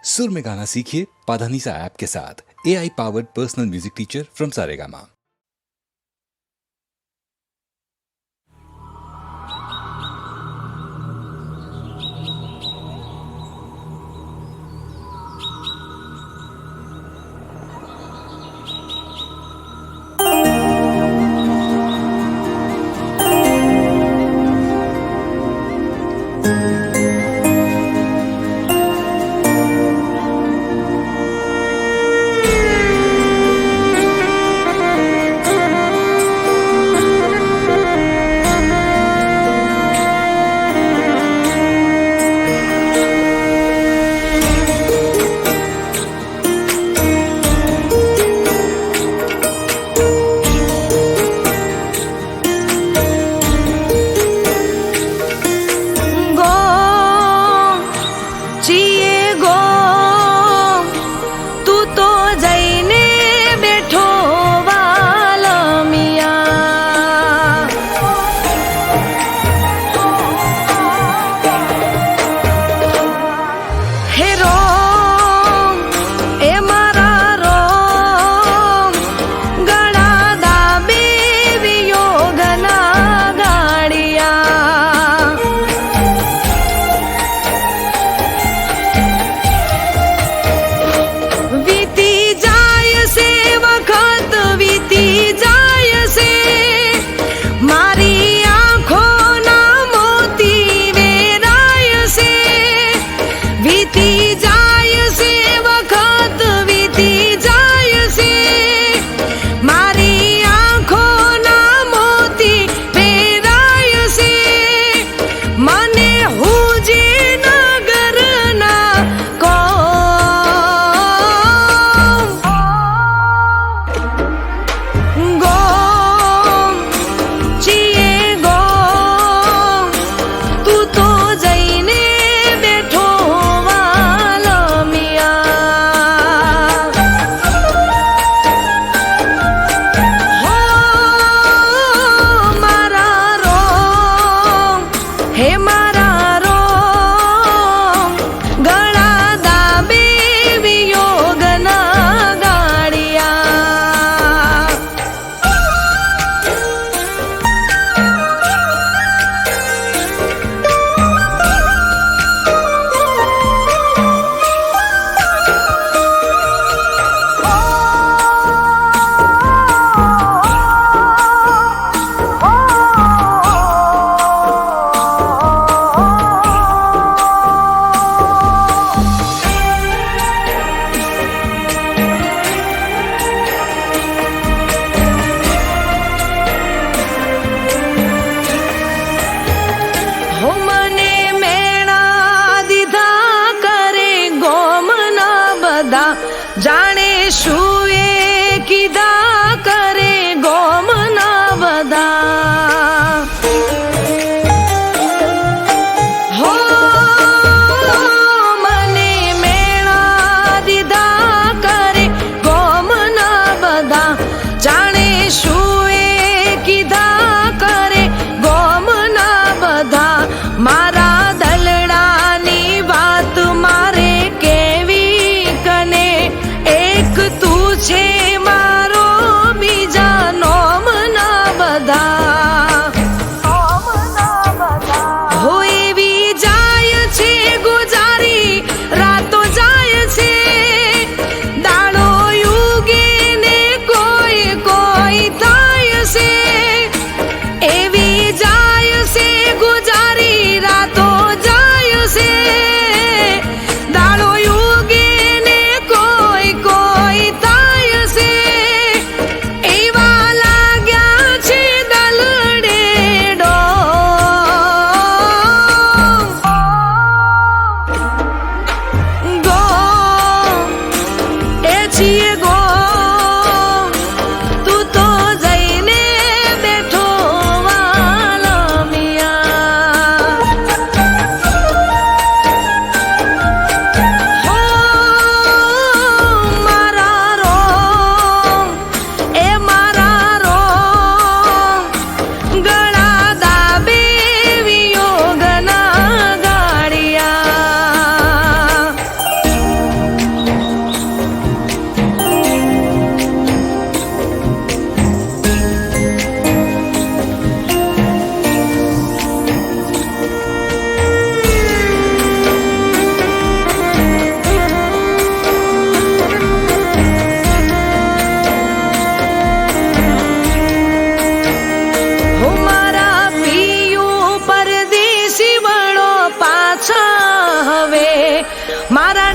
सुर में गाना सीखिए पाधानीसा ऐप के साथ। AI powered personal music teacher from Saregama. વીતી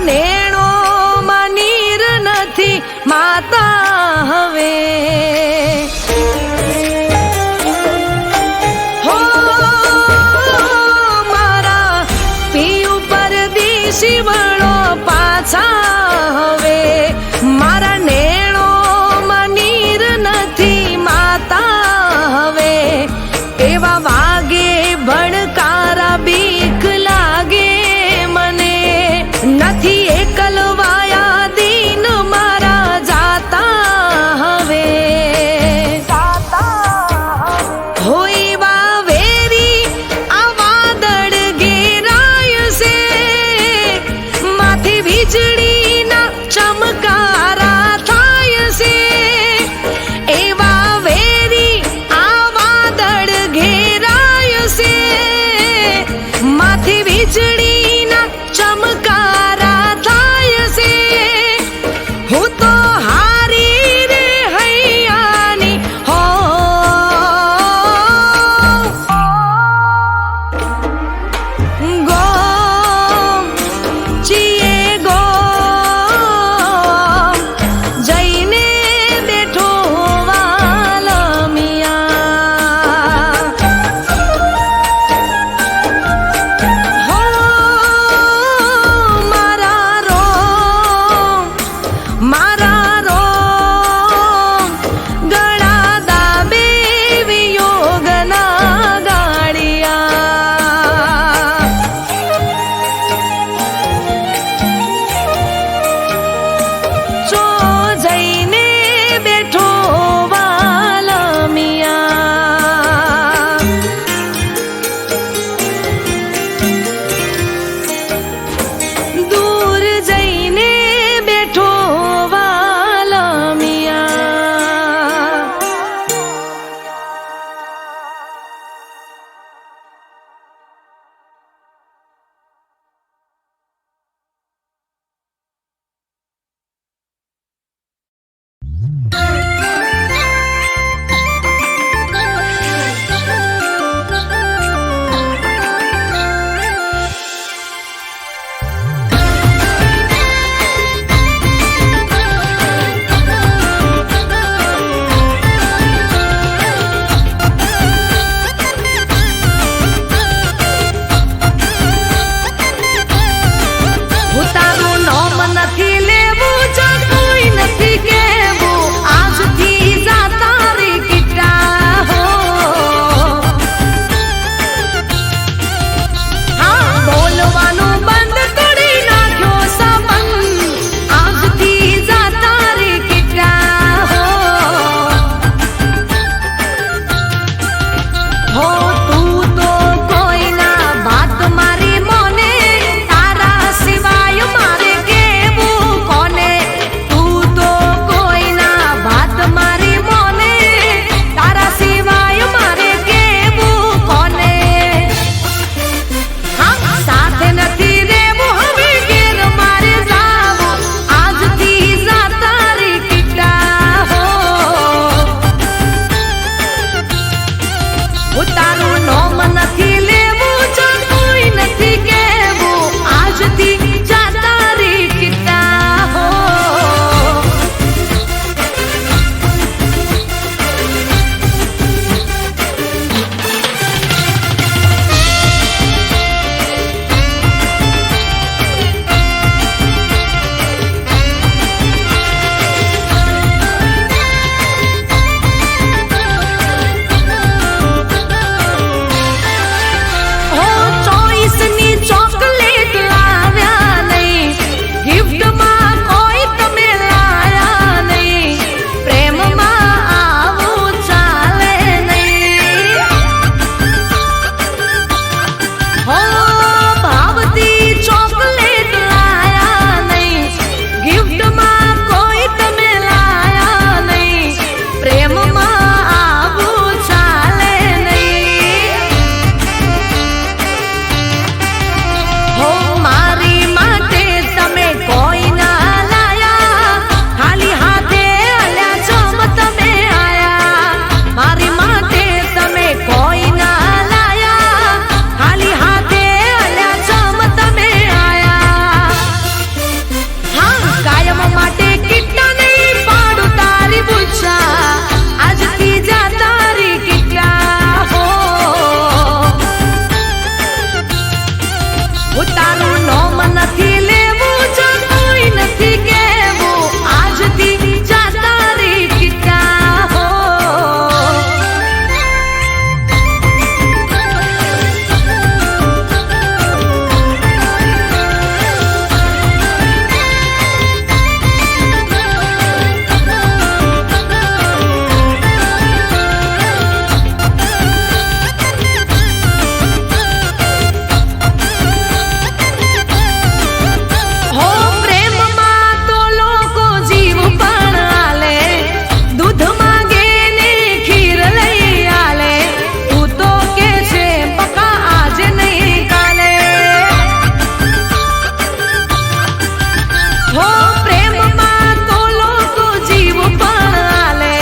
નેણોમાં નીર નથી માતા હવે. હો મારા પિયું પરદેશી વળો પાછા હવે. મારા નેણોમાં નીર નથી માતા હવે. એવા વાગે ભણકારા બીક લાગે મને. નથી એકલવાયા દિન મારા જાતા હવે. હોય વાવેરી આ વાદળ ઘેરાય છે. માથી વીજળીના ચમકારા થાય છે. એવા વેરી આ વાદળ ઘેરાય છે. માથી વીજળીના ચમકારા થાય છે. હું તો હારી રે હૈયાની હો. ગો ચીએ ગો જઈને બેઠો વાલમિયા. હો મારા રો ગળા દાબે વિયોગના ગાડિયા. ચો જઈને બેઠો વાલમિયા. દૂર જઈને બેઠો વાલમિયા. હું તારું નામ નથી લેવું, જો કોઈ નથી કહેવું. આ હો પ્રેમમાં તો લોકો જીવ પણ આલે,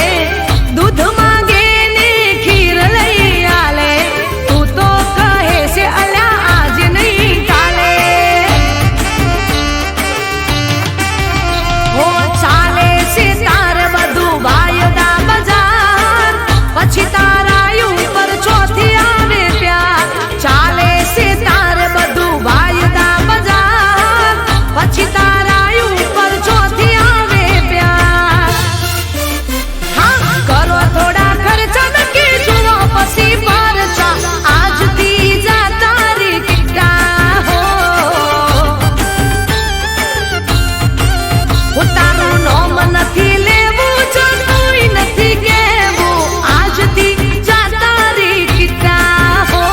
દૂધ માંગે ને ખીર લઈ આલે, તું તો કહે છે અલ્યા આજ નહીં કાલે. હો ચાલે છે તાર બધું વાયદા બજાર, પછી તારા ઉપર ચોથી આવે પ્યાર. ચાલે છે તાર બધું વાયદા બજાર, પછી તારા ઉપર ચોથી આવે પ્યાર. હા કરો થોડા ખર્ચા નક્કી જુઓ પછી પરચા, આજથી જા તારી કિટ્ટા હો. તારું નોમ નથી લેવું, કોઈ નથી કહેવું, આજથી જા તારી કિટ્ટા હો.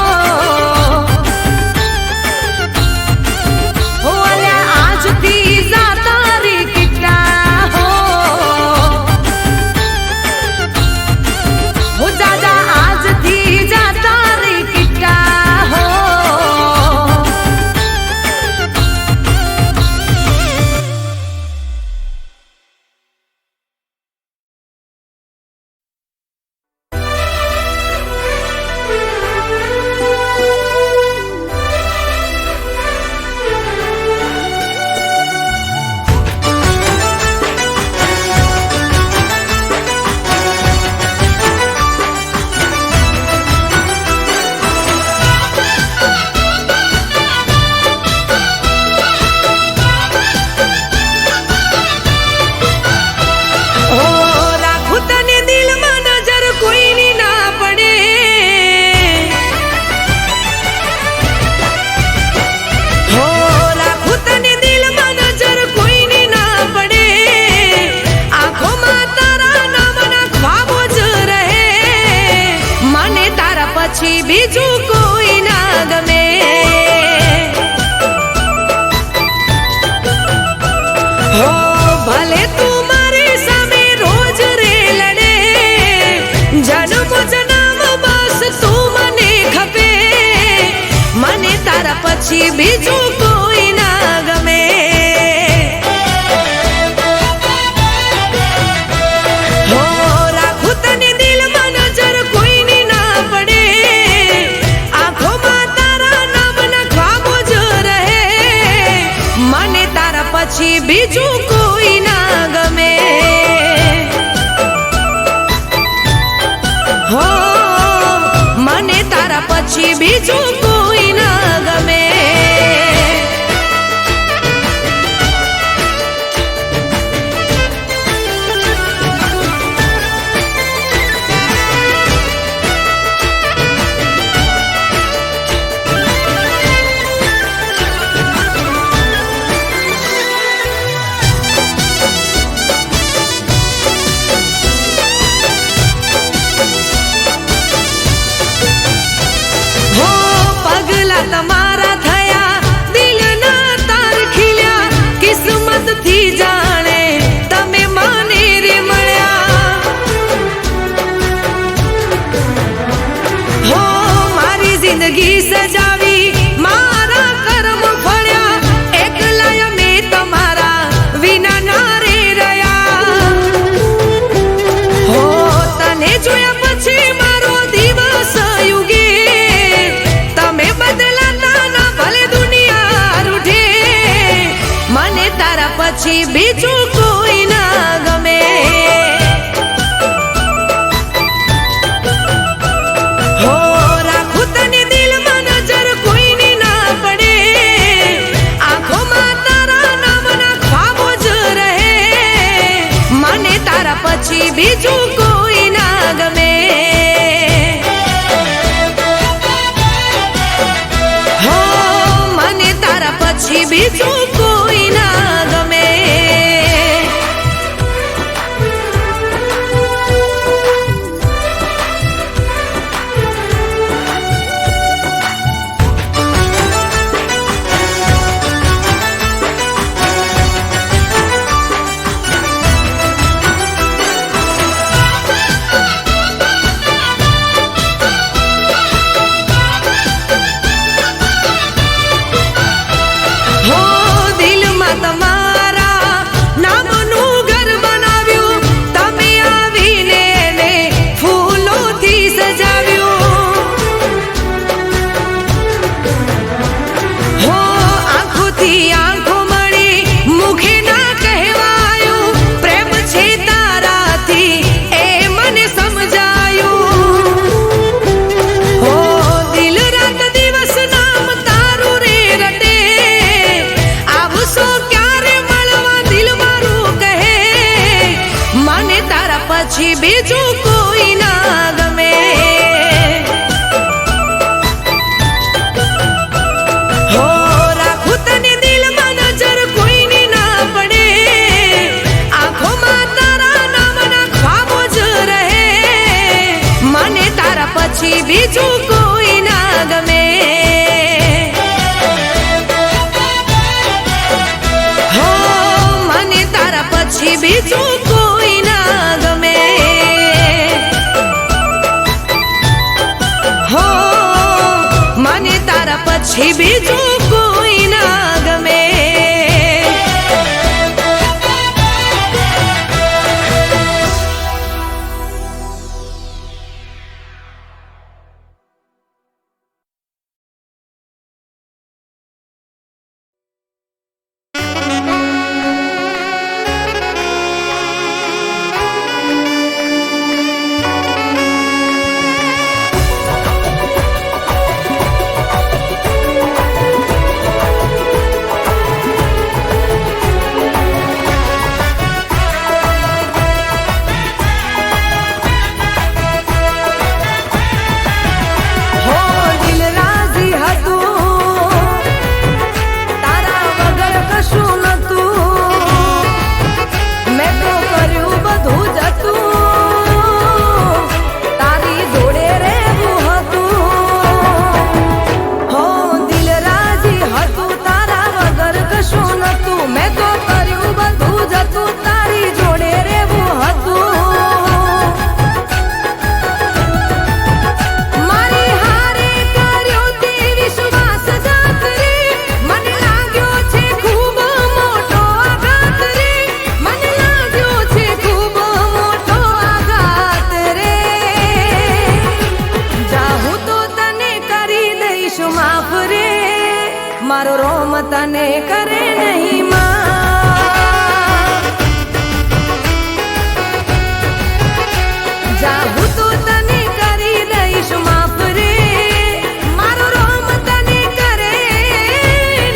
હો અલ્યા આજથી જા તારી કિટ્ટા હો. હો જાજા આજથી જા તારી કિટ્ટા હો. ઓ રાખું તને દિલમાં નજર કોઈની ના પડે, હો રાખું તને દિલમાં નજર કોઈની ના પડે, આંખોમાં તારા નામના ખ્વાબો જ રહે, મને તારા પછી બીજું કોઈ ના ગમે. હો ભલે તું મારી સામે રોજ રે લડે, જન્મ જન્મ બસ તું મને ખપે, મને તારા પછી બીજું કોઈ ના ગમે. હો રાખું તને દિલમાં નજર કોઈની ના પડે, આંખોમાં તારા નામના ખ્વાબો જ રહે, મને તારા પછી બીજું કોઈ ના ગમે. હો મને તારા પછી બીજું કોઈ ના ગમે. હો પગલા તમારા થયા, દિલના તાર ખીલ્યા, કિસ્મતથી જાણે તમે મને રે મળ્યા. હો મારી જિંદગી સજાવી, મારા કર્મ ફળ્યા, એકલા મેં તમારા વિના ના રે રહ્યા. હો તને જોયા પછી મારો દિવસ યુગે, તમે બદલાતા ના ભલે દુનિયા રૂઠે, મને તારા પછી બીજું કોઈ ના ગમે. હો રાખું તને દિલમાં નજર કોઈની ના પડે, આંખોમાં તારા નામના ખ્વાબો જ રહે, મને તારા પછી બીજું કોઈ ના ગમે. હો મને તારા પછી બીજું કોઈ ના ગમે. પછી બીજું કોઈ ના ગમે. હો રાખું તને દિલમાં નજર કોઈની ના પડે, આંખોમાં તારા નામના ખ્વાબો જ રહે, મને તારા પછી બીજું કોઈ ના ગમે. હો મને તારા પછી બીજું કોઈ ના ગમે. હો મને તારા પછી બીજું કોઈ ના ગમે. મારો રોમ તને કરે નહીં માં, જાહું તો તને કરી દઈશ માફ રે, મારો રોમ તને કરે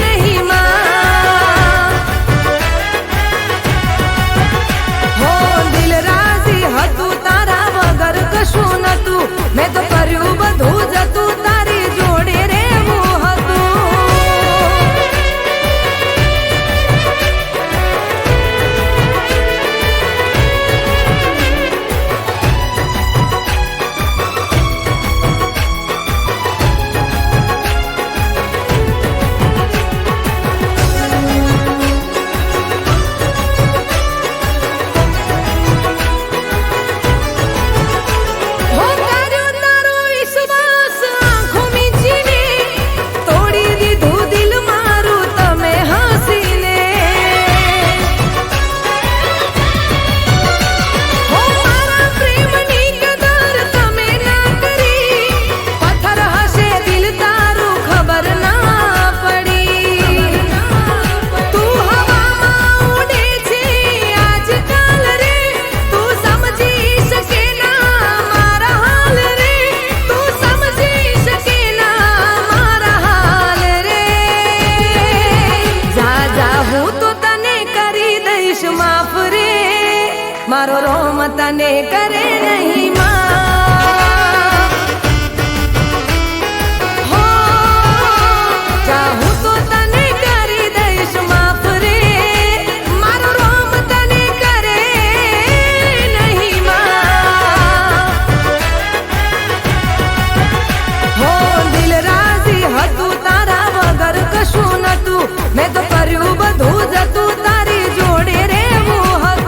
નહીં માં. હો દિલ રાજી હતું તારા વગર કશું નતું, મેં તો કર્યું બધું જતું તારી જોડે રહેવું હતું. મારો રોમ તને કરે નહીં માં, હો ચાહું તો તને કરી દઈશ માફ રે, મારો રોમ તને કરે નહીં માં. હો દિલ રાજી હતું તારા વગર કશું નતું, મેં તો કર્યું બધું જતું તારી જોડે રહેવું હતું.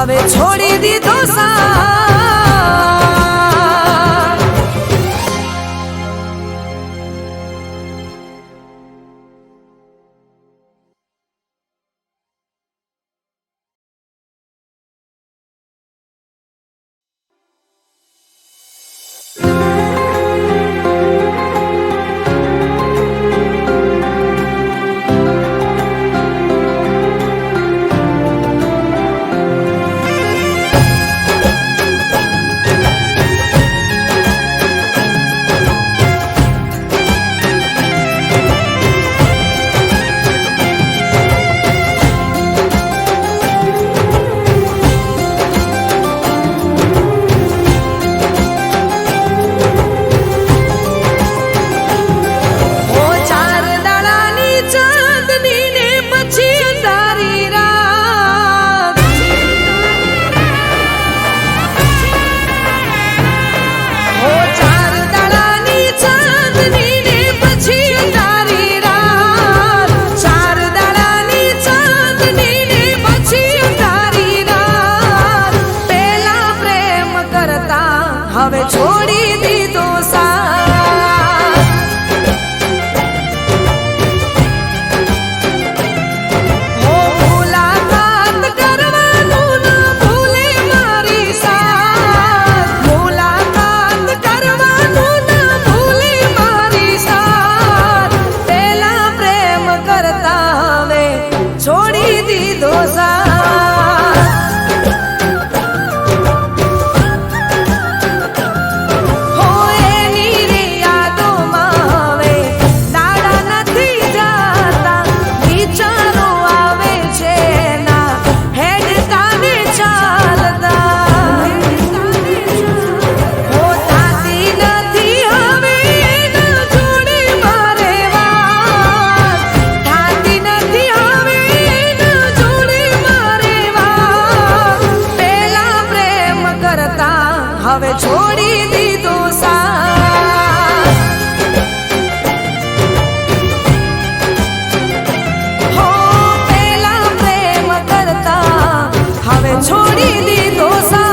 હવે છોડી દીધો સાથ. હવે છોડી દીધો સાથ. હો મુલાકાત કરવાનું ના ભૂલે મારી સાથ. મુલાકાત કરવાનું ના ભૂલે મારી સાથ. પેલા પ્રેમ કરતા હવે છોડી દીધો સાથ. હવે છોડી દીધો સાથ. હો પેલા પ્રેમ કરતા હવે છોડી દીધો સાથ.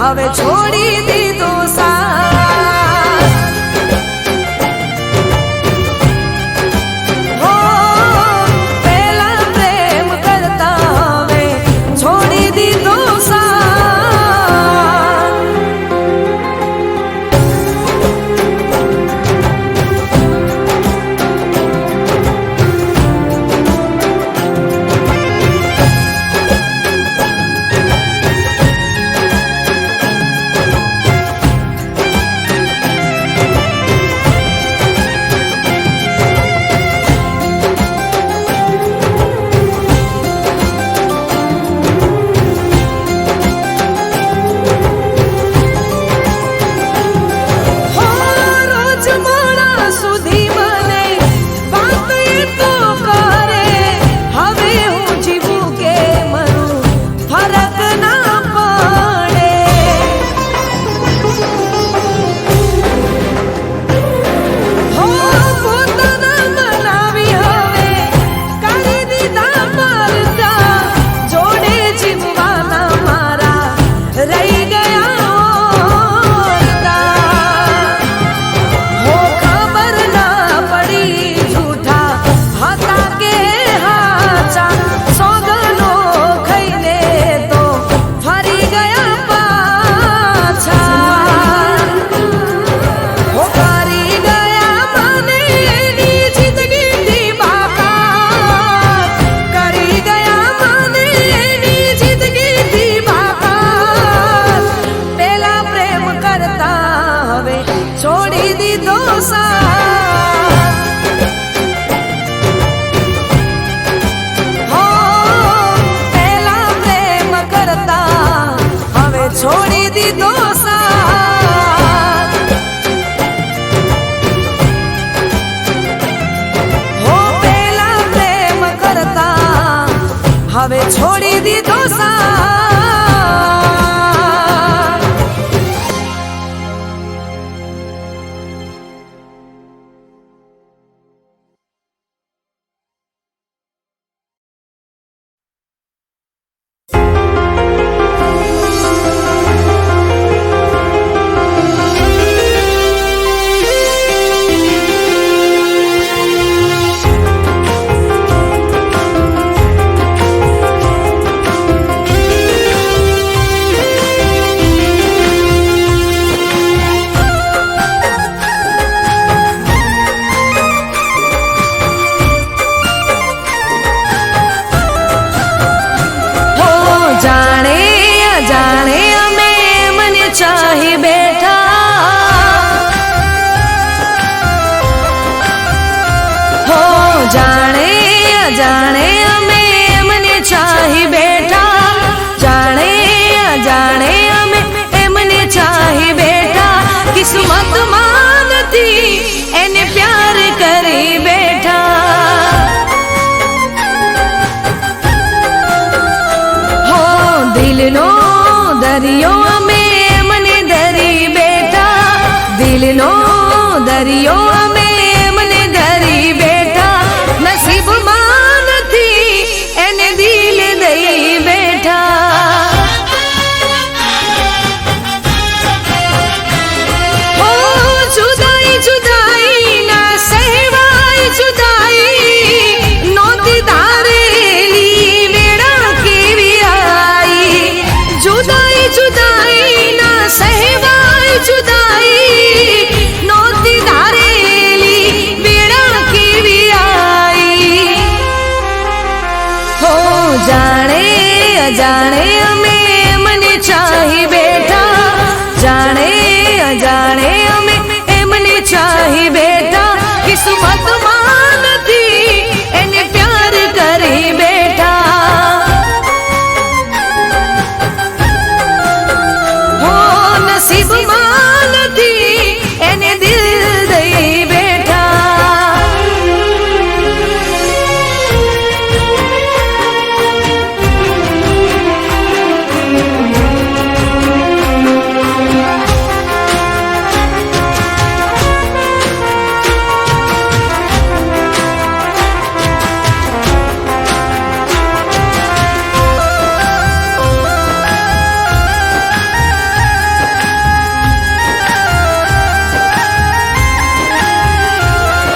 હવે છોડી દીધો સાથ. હો પેલા પ્રેમ કરતા હવે છોડી દીધો સાથ. સુધી મને વાત એ તો કરે હવે હું હવે છોડી દીધો સાથ. જાણે અજાણે અમે એમને ચાહી બેઠા, જાણે અજાણે અમે એમને ચાહી બેઠા. કિસ્મતમાં નથી એને પ્યાર કરી બેઠા. હો દિલનો દરિયો અમે એમને ધરી બેઠા, દિલનો દરિયો અમે એમને ધરી બેઠા. નસીબમાં નથી એને દિલ દઈ બેઠા. ઓ જુદાઈ જુદાઈ ના સહેવાય જુદાઈ, નોતી ધારેલી વેળા કેવી આઈ. જુદાઈ જુદાઈ ના સહેવાય જુદાઈ, નોતી ધારેલી વેળા કેવી આઈ. હો જાણે અજાણે અમે એમને ચાહી બેઠા, જાણે અજાણે અમે એમને ચાહી બેઠા. કિસ્મતમાં નથી એને પ્યાર કરી બેઠા. હો નસીબમાં નથી એને દિલ દઈ બેઠા.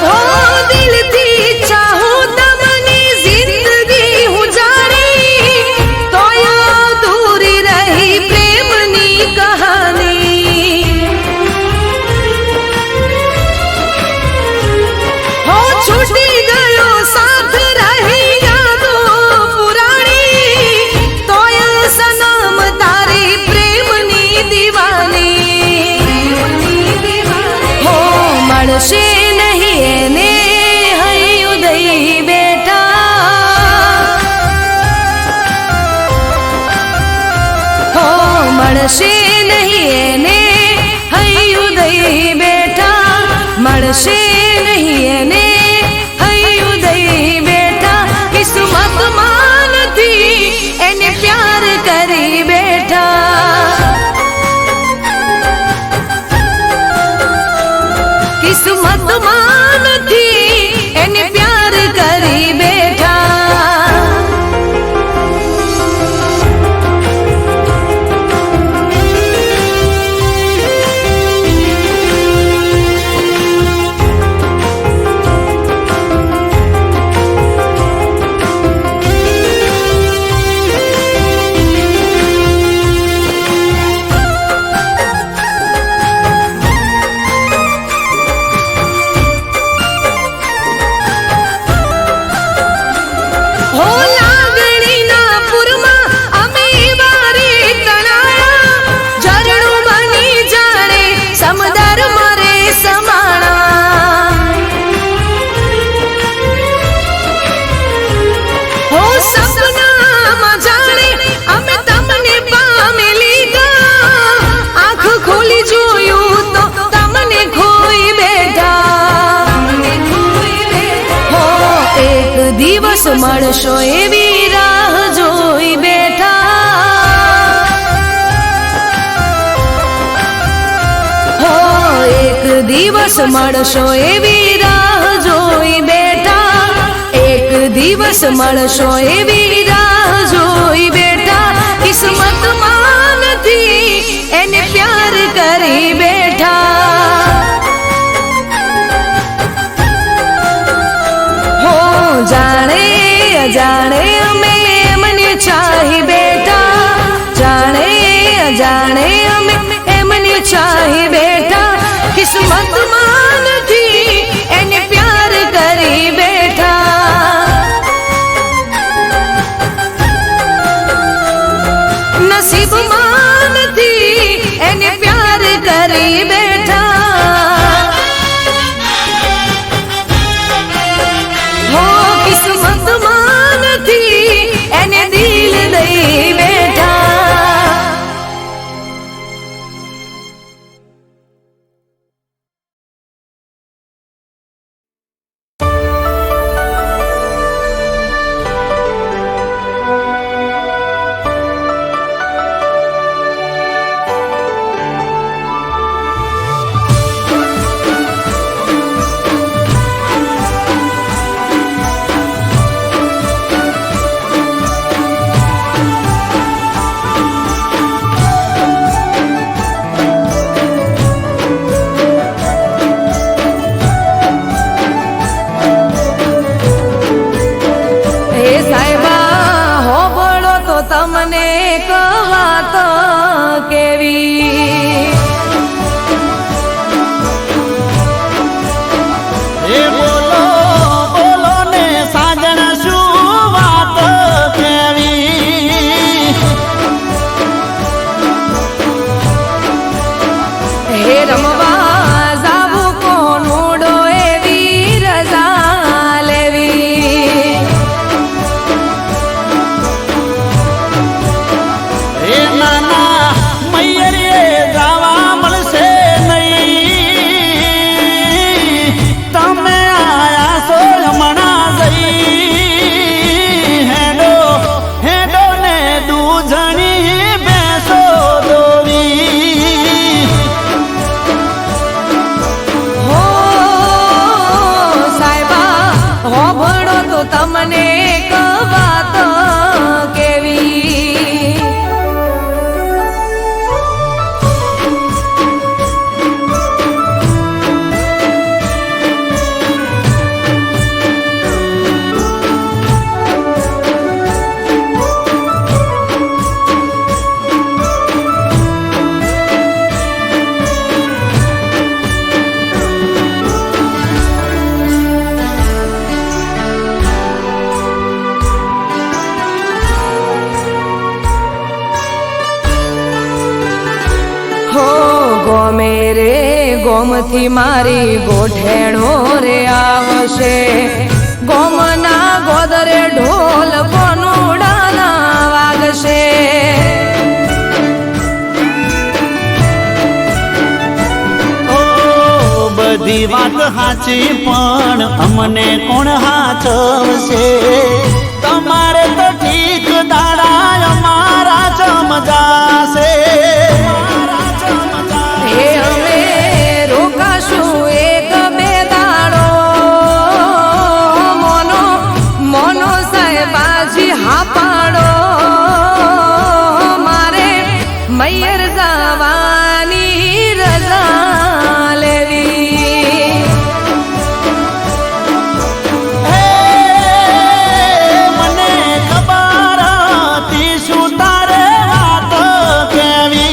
હો દિલથી ચાહું તમને જિંદગી હું જાણી, તોય અધૂરી રહી પ્રેમની કહાની. હો છૂટી ગયો સાથ રહી યાદો પુરાણી, તોય સનમ તારી પ્રેમની દીવાની. હો મળશે નહીં એને હૈયું દઈ બેઠા. હો મળશે નહીં એને હૈયું દઈ બેઠા, મળશે નહીં એને હૈયું દઈ બેઠા. કિસ્મતમાં નથી એને પ્યાર કરી બેઠા. કિસ્મતમાં નથી એને પ્યાર કરી બેઠા. હો લાગણીના પુરમાં અમે વારે તણાયા, ઝરણું બની જાણે સમદર મારે સમાણા. હો સપનામાં જાણે અમે તમને પામી લીધા, આંખ ખોલી જોયું તો તમને ખોઈ બેઠા. હો એક દિવસ મળશો એવી રાહ જો દિવસ મળશો એવી રાહ જોઈ બેઠા, એક દિવસ મળશો એવી રાહ જોઈ બેઠા, કિસ્મતમાં નથી એને પ્યાર કરી બેઠા. હો જાણે અજાણે અમે એમને ચાહી બેઠા, જાણે અજાણે અમે એમને ચાહી બેઠા, કિસ્મતમાં નથી એને પ્યાર કરી બેઠા. નસીબમાં નથી એને પ્યાર કરી બેઠા. હો કિસ્મતમાં નથી એને દિલ દઈ બેઠા. તમને કવાત કેવી, એ બોલો બોલો ને સાજણ શું વાત કેવી. હે રમવા જાવું કોનુડો એવી રજા લેવી. એ નાના મૈયરે જાવા મળશે નહીં, તમે આયા છો હમણાં જઈ. હેડો હેડો ને દૂધણી બેસો દોવી. હો સાહેબા હોભળો તો તમને કવાત કેવી. હો ગોમે રે ગોમથી મારી ગોઠેણો રે આવશે, ગોમના ગોદરે ઢોલ કોનુડાના વાગશે. ઓ બધી વાત સાચી પણ અમને કોણ હાચવશે. તમારે તો ઠીક દાડા અમારા ચમજાશે. હે અમે રોકાશું એક બે દાડો, મોનો મોનો સાહેબાજી હા પાડો. મારે મૈયર જવાની રજા લેવી. હે મને ખબર હતી શું તારે વાત કેવી.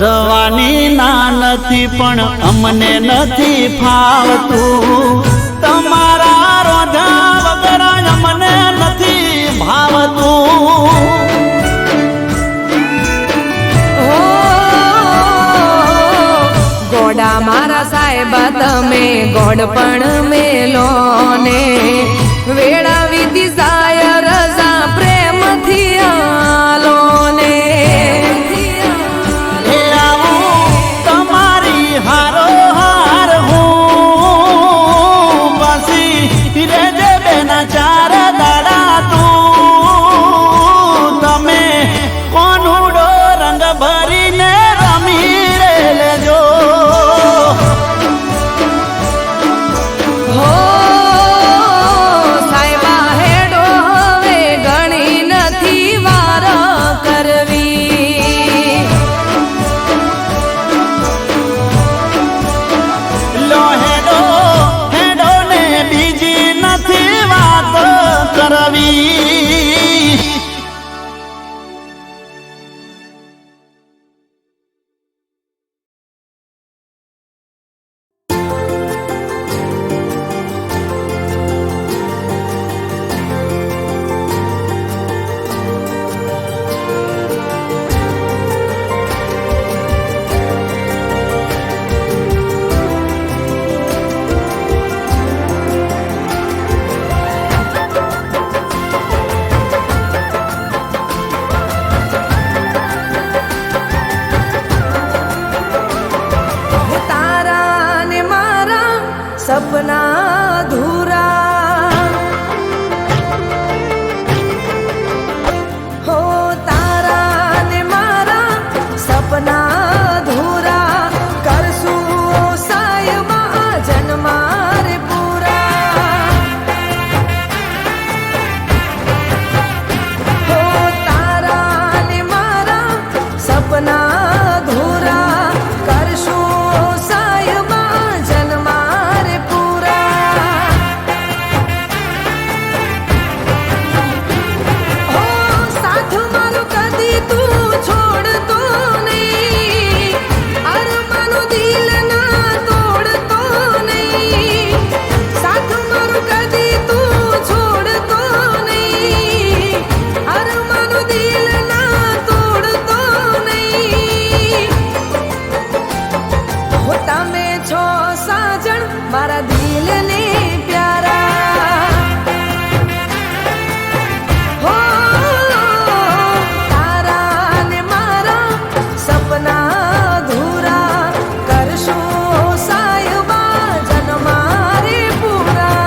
જવાની ના નથી પણ અમને નથી ફાવતું, તમારા રોજા વગર અમને નથી ભાવતું. મોટા મારા સાહેબા તમે ગોળ પણ મેલો ને વેળા વીતી જાય રજા પ્રેમથી આલો ને હે આવું તમારી હારો હાર હું પછી રેજે બેના ચાર દાડા તું તમે કોનુડો રંગ ભરીને રમી રે લેજો હો સાહેબા હેડો હવે ગણી નથી વાર કરવી લો હેડો હેડો ને બીજી નથી વાત કરવી તારા ને મારા સપના અધૂરા હો તારા ને મારા સપના અધૂરા કરશું સાહેબા જન્મારે પૂરા હો તારા ને મારા સપના અધૂરા કરશું સાહેબા જન્મારે પૂરા હો સાથ મારો કદી તું છોડતો નહીં અરમાનું દિલ ના તોડતો નહીં સાથ મારો કદી તું છોડતો નહીં અરમાનું દિલ ના તોડતો નહીં હો તમે છો સાજણ મારા દિલને પ્યારા હો તારા ને મારા સપના અધૂરા કરશું સાહેબા જન્મારે પૂરા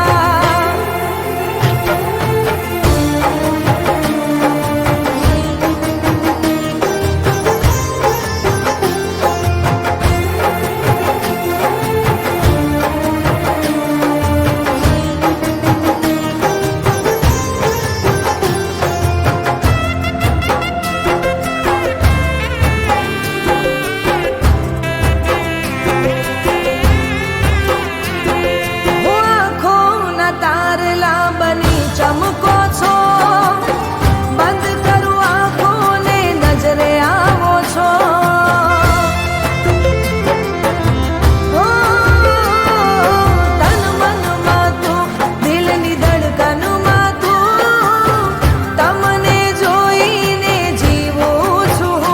હો આંખોના તારલા બની ચમકો છો બંધ કરું આંખોને નજરે આવો છો હો તન મનમાં તું દિલની ધડકનમાં તું તમને જોઈને જીવું છું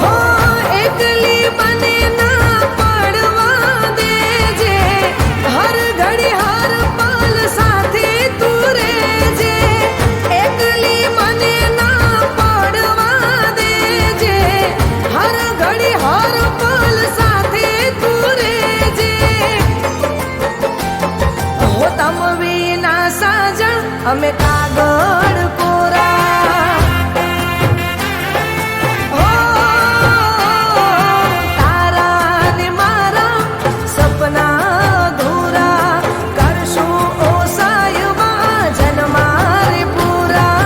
હો એકલી મને ના પડવા દેજે હર ઘડી હર પલ સાથે તું રહેજે એકલી મને ના પડવા દેજે હર ઘડી હર પલ સાથે તું રહેજે હો તમ વિના સાજણ અમે કાગળ કોરા હો તારા ને મારા સપના અધૂરા કરશું ઓ સાહેબા જન્મારે પૂરા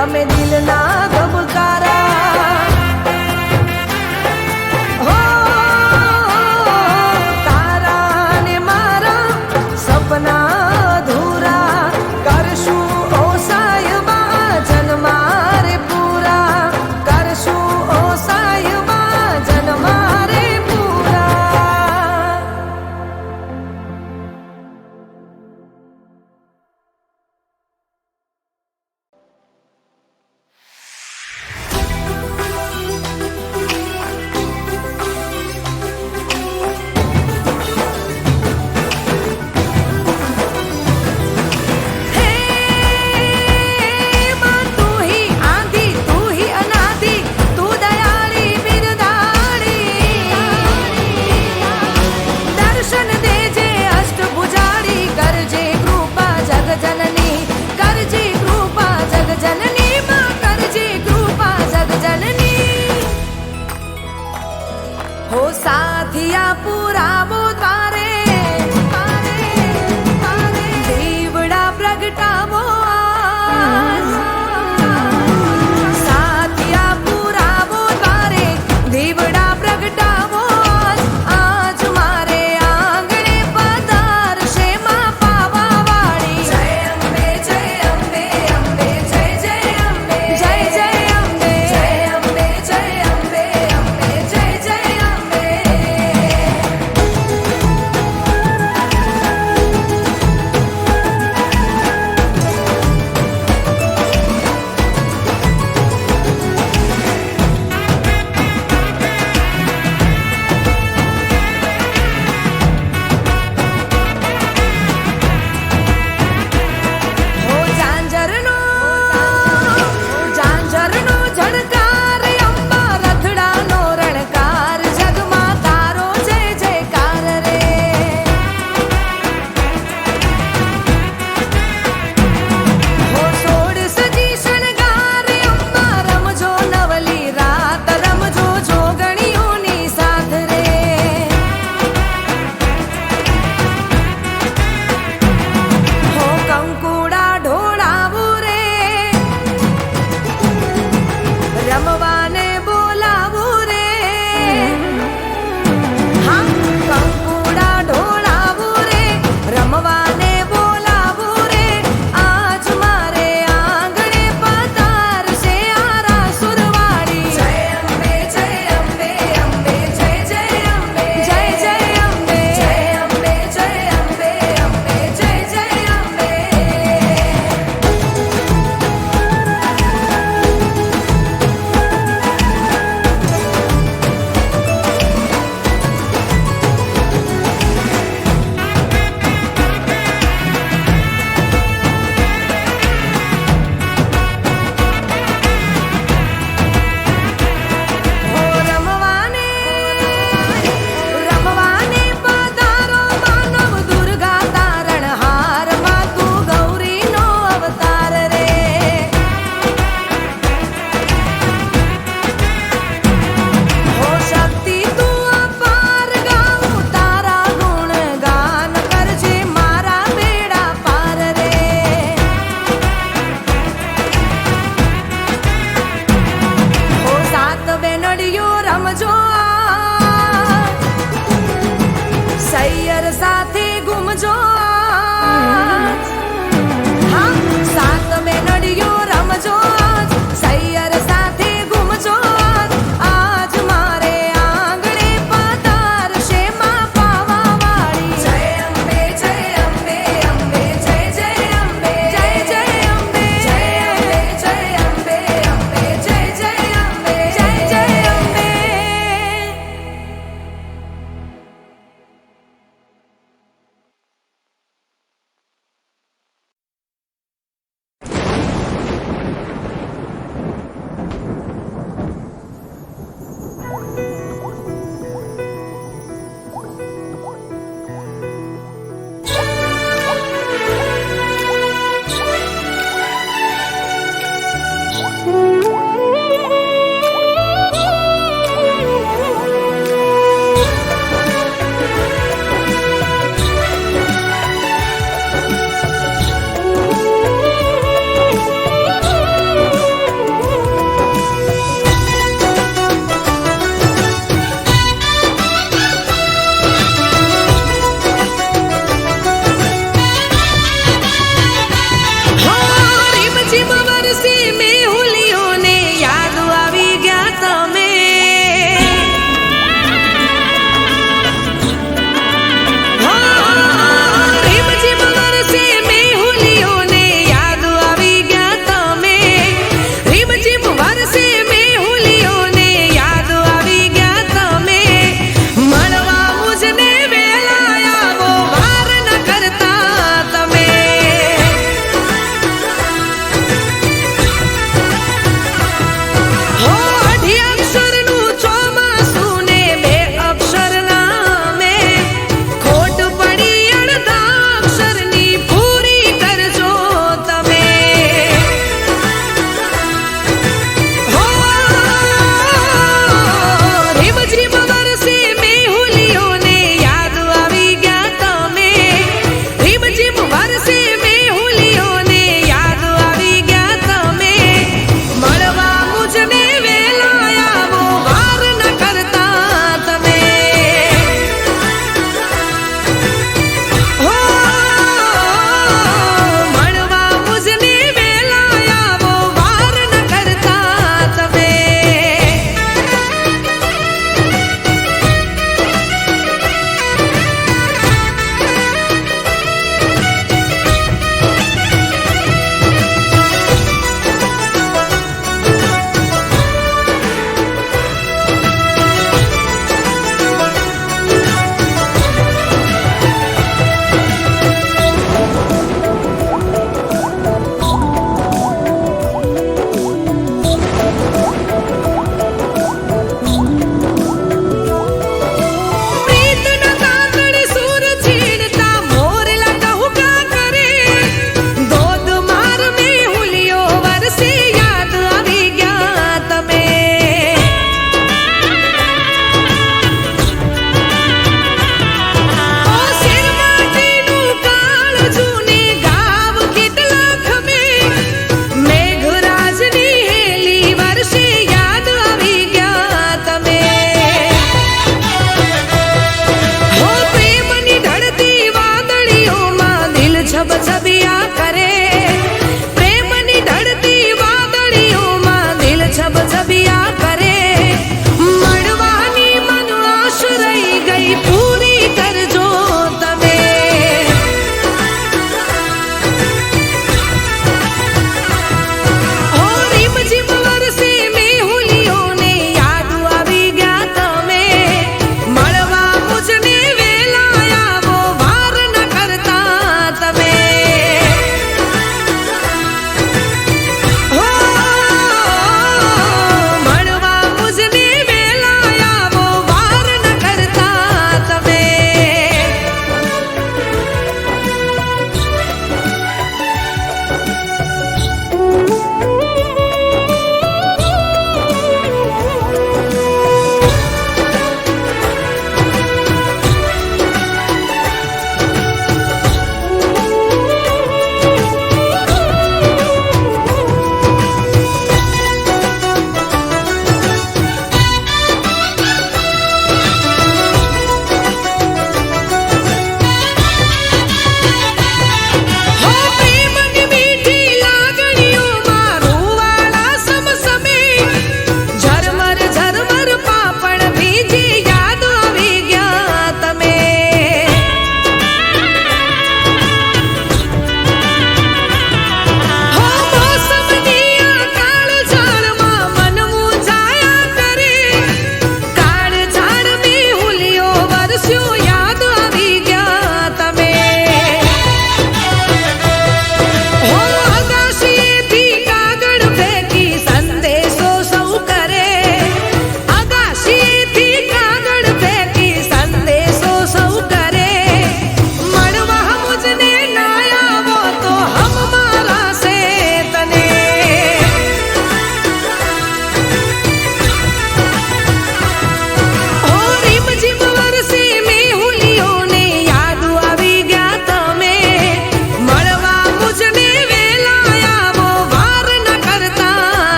તમે દિલના ધબકારા